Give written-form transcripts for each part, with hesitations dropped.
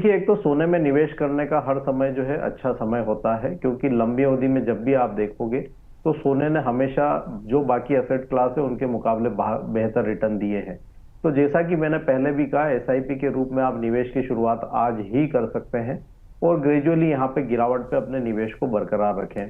देखिए, एक तो सोने में निवेश करने का हर समय जो है अच्छा समय होता है, क्योंकि लंबी अवधि में जब भी आप देखोगे तो सोने ने हमेशा जो बाकी एसेट क्लास है उनके मुकाबले बेहतर रिटर्न दिए हैं। तो जैसा कि मैंने पहले भी कहा, एसआईपी के रूप में आप निवेश की शुरुआत आज ही कर सकते हैं और ग्रेजुअली यहाँ पे गिरावट पे अपने निवेश को बरकरार रखें।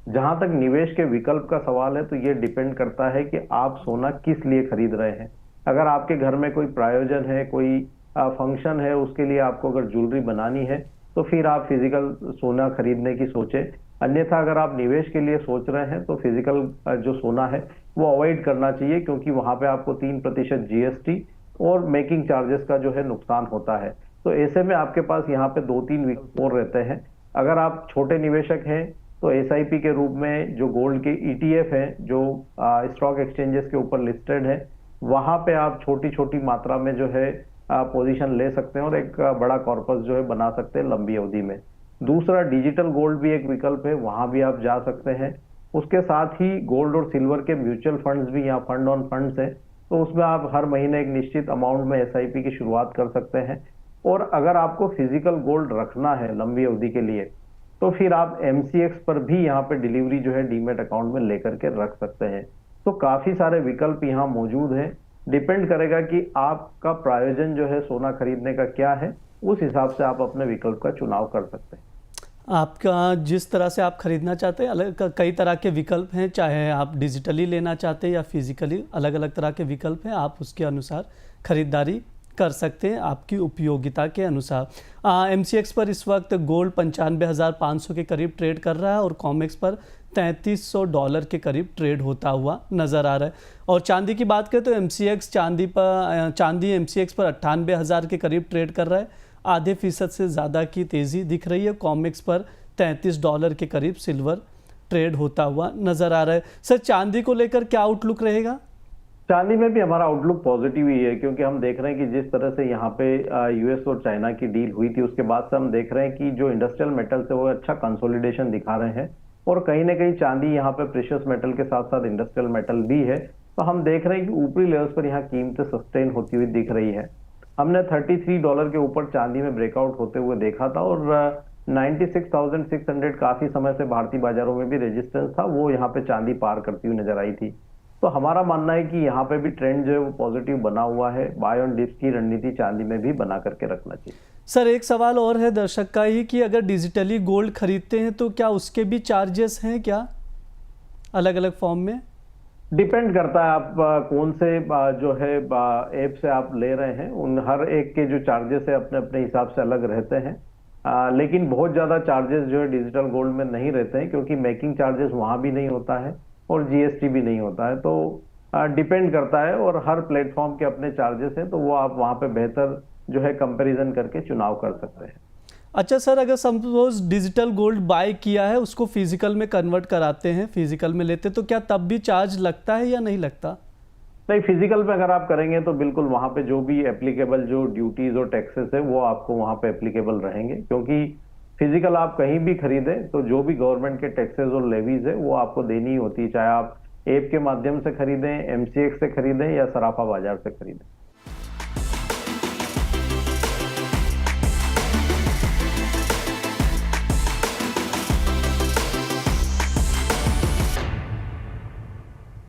जहां तक निवेश के विकल्प का सवाल है, तो ये डिपेंड करता है कि आप सोना किस लिए खरीद रहे हैं। अगर आपके घर में कोई प्रायोजन है, कोई फंक्शन है, उसके लिए आपको अगर ज्वेलरी बनानी है, तो फिर आप फिजिकल सोना खरीदने की सोचें। अन्यथा अगर आप निवेश के लिए सोच रहे हैं तो फिजिकल जो सोना है वो अवॉइड करना चाहिए, क्योंकि वहां पे आपको 3% जीएसटी और मेकिंग चार्जेस का जो है नुकसान होता है। तो ऐसे में आपके पास यहाँ पे 2-3 विकल्प और रहते हैं। अगर आप छोटे निवेशक हैं तो एसआईपी के रूप में जो गोल्ड के ईटीएफ हैं, जो स्टॉक एक्सचेंजेस के ऊपर लिस्टेड है, वहां पे आप छोटी छोटी मात्रा में जो है पोजीशन ले सकते हैं और एक बड़ा कॉर्पस जो है बना सकते हैं लंबी अवधि में। दूसरा, डिजिटल गोल्ड भी एक विकल्प है, वहां भी आप जा सकते हैं। उसके साथ ही गोल्ड और सिल्वर के म्यूचुअल फंड्स भी, यहाँ फंड ऑन फंड्स है, तो उसमें आप हर महीने एक निश्चित अमाउंट में एसआईपी की शुरुआत कर सकते हैं। और अगर आपको फिजिकल गोल्ड रखना है लंबी अवधि के लिए, तो फिर आप एमसीएक्स पर भी यहाँ पे डिलीवरी जो है डीमेट अकाउंट में लेकर के रख सकते हैं। तो काफी सारे विकल्प यहाँ मौजूद हैं। डिपेंड करेगा कि आपका प्रायोजन जो है सोना खरीदने का क्या है, उस हिसाब से आप अपने विकल्प का चुनाव कर सकते हैं। आपका जिस तरह से आप खरीदना चाहते हैं, अलग कई तरह के विकल्प हैं, चाहे आप डिजिटली लेना चाहते हैं या फिजिकली, अलग अलग तरह के विकल्प हैं। आप उसके अनुसार खरीदारी कर सकते हैं आपकी उपयोगिता के अनुसार। एमसीएक्स पर इस वक्त गोल्ड 95,500 के करीब ट्रेड कर रहा है और कॉमेक्स पर $3,300 के करीब ट्रेड होता हुआ नज़र आ रहा है। और चांदी की बात करें तो एमसीएक्स चांदी एमसीएक्स पर 98,000 के करीब ट्रेड कर रहा है, आधे फीसद से ज़्यादा की तेज़ी दिख रही है। कॉमेक्स पर $33 के करीब सिल्वर ट्रेड होता हुआ नज़र आ रहा है। सर, चांदी को लेकर क्या आउटलुक रहेगा? चांदी में भी हमारा आउटलुक पॉजिटिव ही है, क्योंकि हम देख रहे हैं कि जिस तरह से यहाँ पे यूएस और चाइना की डील हुई थी, उसके बाद से हम देख रहे हैं कि जो इंडस्ट्रियल मेटल्स है वो अच्छा कंसोलिडेशन दिखा रहे हैं। और कहीं ना कहीं चांदी यहाँ पे प्रेशियस मेटल के साथ साथ इंडस्ट्रियल मेटल भी है। तो हम देख रहे हैं कि ऊपरी लेवल्स पर यहाँ कीमतें सस्टेन होती हुई दिख रही है। हमने $33 के ऊपर चांदी में ब्रेकआउट होते हुए देखा था और 96,600 काफी समय से भारतीय बाजारों में भी रेजिस्टेंस था, वो यहाँ पे चांदी पार करती हुई नजर आई थी। तो हमारा मानना है कि यहाँ पे भी ट्रेंड जो है वो पॉजिटिव बना हुआ है। बाय ऑन डिप्स की रणनीति चांदी में भी बना करके रखना चाहिए। सर, एक सवाल और है दर्शक का ही कि अगर डिजिटली गोल्ड खरीदते हैं तो क्या उसके भी चार्जेस हैं क्या, अलग अलग फॉर्म में? डिपेंड करता है आप कौन से जो है ऐप से आप ले रहे हैं। उन हर एक के जो चार्जेस है अपने अपने हिसाब से अलग रहते हैं। लेकिन बहुत ज्यादा चार्जेस जो है डिजिटल गोल्ड में नहीं रहते हैं, क्योंकि मेकिंग चार्जेस वहां भी नहीं होता है और जीएसटी भी नहीं होता है। तो डिपेंड करता है और हर प्लेटफॉर्म के अपने चार्जेस हैं, तो वो आप वहां पे बेहतर जो है कंपैरिजन करके चुनाव कर सकते हैं। अच्छा सर, अगर सपोज डिजिटल गोल्ड बाय किया है, उसको फिजिकल में कन्वर्ट कराते हैं, फिजिकल में लेते, तो क्या तब भी चार्ज लगता है या नहीं लगता? नहीं, फिजिकल में अगर आप करेंगे तो बिल्कुल वहां पे जो भी एप्लीकेबल जो ड्यूटीज और टैक्सेस है वो आपको वहां पे एप्लीकेबल रहेंगे, क्योंकि फिजिकल आप कहीं भी खरीदें तो जो भी गवर्नमेंट के टैक्सेस और लेवीज है वो आपको देनी ही होती है, चाहे आप ऐप के माध्यम से खरीदें, एमसीएक्स से खरीदें या सराफा बाजार से खरीदें।